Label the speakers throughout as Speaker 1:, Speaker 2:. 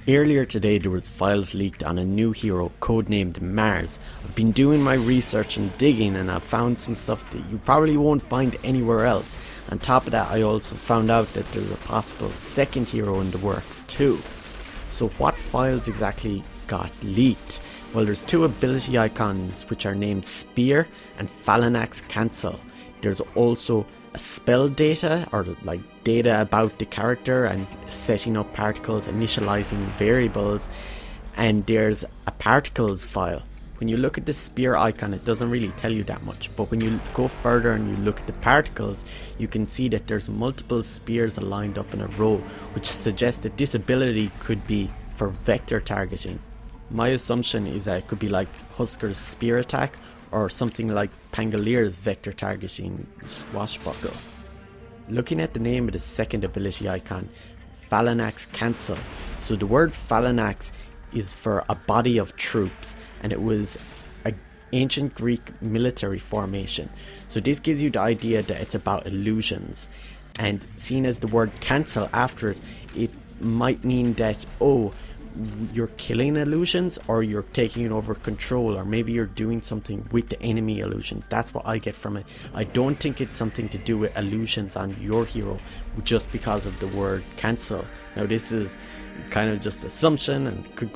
Speaker 1: Earlier today there was files leaked on a new hero codenamed Mars. I've been doing my research and digging and I've found some stuff that you probably won't find anywhere else. On top of that, I also found out that there's a possible second hero in the works too. So what files exactly got leaked? Well, there's two ability icons which are named Spear and Felon Axe Cancel. There's also a spell data, or like data about the character and setting up particles, initializing variables, and there's a particles file. When you look at the spear icon, it doesn't really tell you that much, but when you go further and you look at the particles, you can see that there's multiple spears lined up in a row, which suggests that this ability could be for vector targeting. My assumption is that it could be like Huskar's spear attack, or something like Pangalier's vector targeting swashbuckle. Looking at the name of the second ability icon, Felon Axe Cancel. So the word Felon Axe is for a body of troops, and it was an ancient Greek military formation. So this gives you the idea that it's about illusions, and seeing as the word cancel after it, it might mean that, oh, you're killing illusions, or you're taking over control, or maybe you're doing something with the enemy illusions. That's what I get from it. I don't think it's something to do with illusions on your hero just because of the word cancel. Now this is kind of just assumption and it could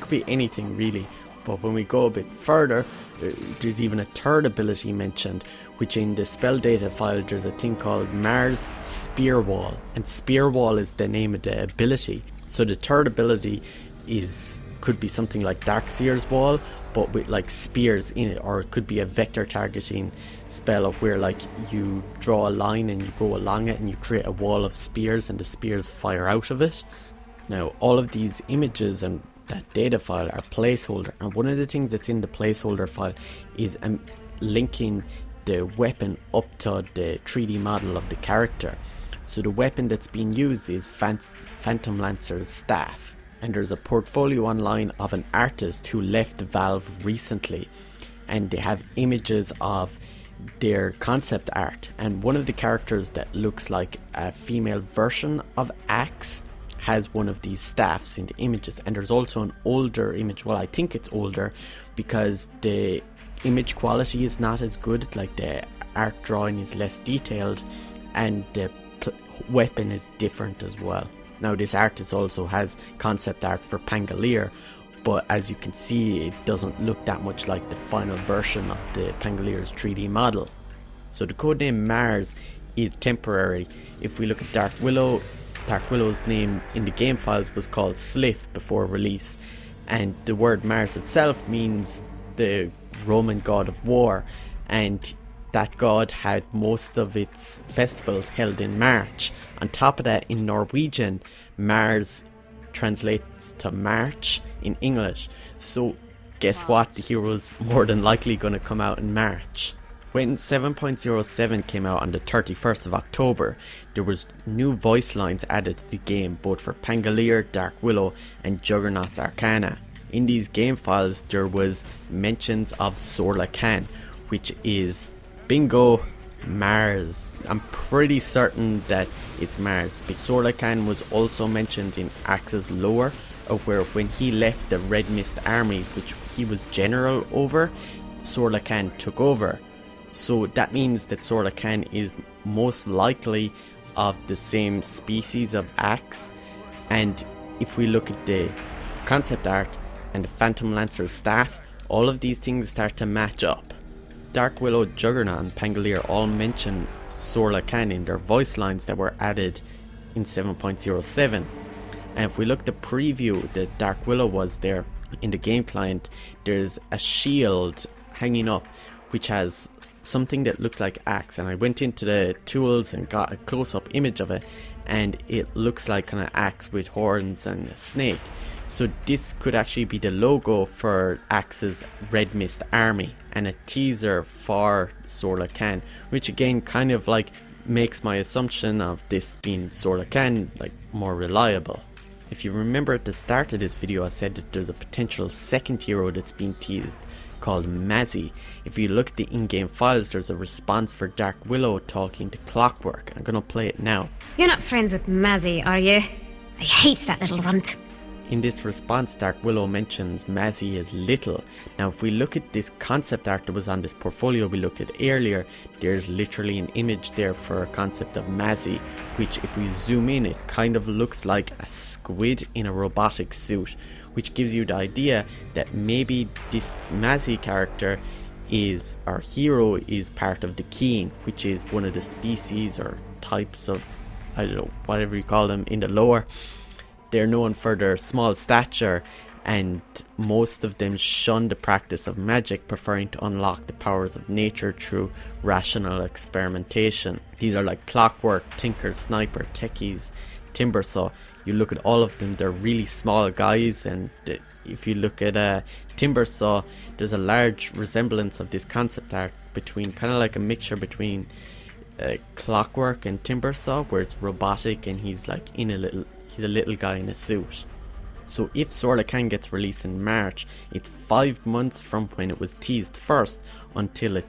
Speaker 1: be anything really, but when we go a bit further, there's even a third ability mentioned, which in the spell data file there's a thing called Mars Spear Wall, and Spear Wall is the name of the ability. So the third ability could be something like Darkseer's Wall, but with like spears in it, or it could be a vector targeting spell of where like you draw a line and you go along it and you create a wall of spears and the spears fire out of it. Now all of these images and that data file are placeholder, and one of the things that's in the placeholder file is linking the weapon up to the 3D model of the character. So the weapon that's being used is Phantom Lancer's staff, and there's a portfolio online of an artist who left Valve recently, and they have images of their concept art, and one of the characters that looks like a female version of Axe has one of these staffs in the images. And there's also an older image, well I think it's older because the image quality is not as good, like the art drawing is less detailed and the weapon is different as well. Now this artist also has concept art for Pangolier, but as you can see it doesn't look that much like the final version of the Pangolier's 3D model. So the codename Mars is temporary. If we look at Dark Willow's name in the game files was called Sliff before release, and the word Mars itself means the Roman god of war, and that god had most of its festivals held in March. On top of that, in Norwegian, Mars translates to March in English. So guess what? The hero's more than likely going to come out in March. When 7.07 came out on the 31st of October, there was new voice lines added to the game, both for Pangolier, Dark Willow and Juggernaut's Arcana. In these game files there was mentions of Sorla Khan, which is bingo, Mars. I'm pretty certain that it's Mars. But Sorla Khan was also mentioned in Axe's lore, where when he left the Red Mist army, which he was general over, Sorla Khan took over. So that means that Sorla Khan is most likely of the same species of Axe. And if we look at the concept art and the Phantom Lancer's staff, all of these things start to match up. Dark Willow, Juggernaut and Pangolier all mention Sorla Khan in their voice lines that were added in 7.07. And if we look at the preview that Dark Willow was there in the game client, there's a shield hanging up which has something that looks like Axe, and I went into the tools and got a close-up image of it, and it looks like kind of Axe with horns and a snake. So this could actually be the logo for Axe's Red Mist army and a teaser for Sorla Khan, which again kind of like makes my assumption of this being Sorla Khan like more reliable. If you remember at the start of this video I said that there's a potential second hero that's being teased called Mazzie. If you look at the in-game files, there's a response for Dark Willow talking to Clockwork. I'm gonna play it now.
Speaker 2: You're not friends with Mazzie, are you? I hate that little runt.
Speaker 1: In this response, Dark Willow mentions Mazzie is little. Now if we look at this concept art that was on this portfolio we looked at earlier, there's literally an image there for a concept of Mazzie, which if we zoom in, it kind of looks like a squid in a robotic suit, which gives you the idea that maybe this Mazzie character is, our hero is part of the Keen, which is one of the species or types of, I don't know, whatever you call them in the lore. They're known for their small stature, and most of them shun the practice of magic, preferring to unlock the powers of nature through rational experimentation. These are like Clockwork, Tinker, Sniper, Techies, Timbersaw. You look at all of them, they're really small guys, and if you look at Timbersaw, there's a large resemblance of this concept art between, kind of like a mixture between Clockwork and Timbersaw, where it's robotic and he's like he's a little guy in a suit. So if Sorla Khan gets released in March, it's 5 months from when it was teased first until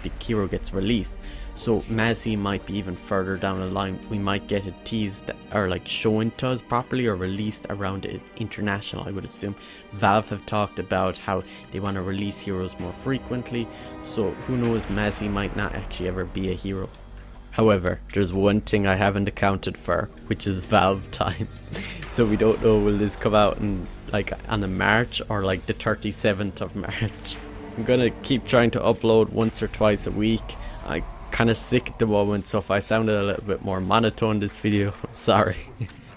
Speaker 1: the hero gets released. So Mazzie might be even further down the line. We might get it teased or like shown to us properly or released around international, I would assume. Valve have talked about how they want to release heroes more frequently, so who knows, Mazzie might not actually ever be a hero. However, there's one thing I haven't accounted for, which is Valve time. So we don't know, will this come out in like on the March or like the 37th of March. I'm gonna keep trying to upload once or twice a week. I'm kind of sick at the moment, so if I sounded a little bit more monotone this video, sorry.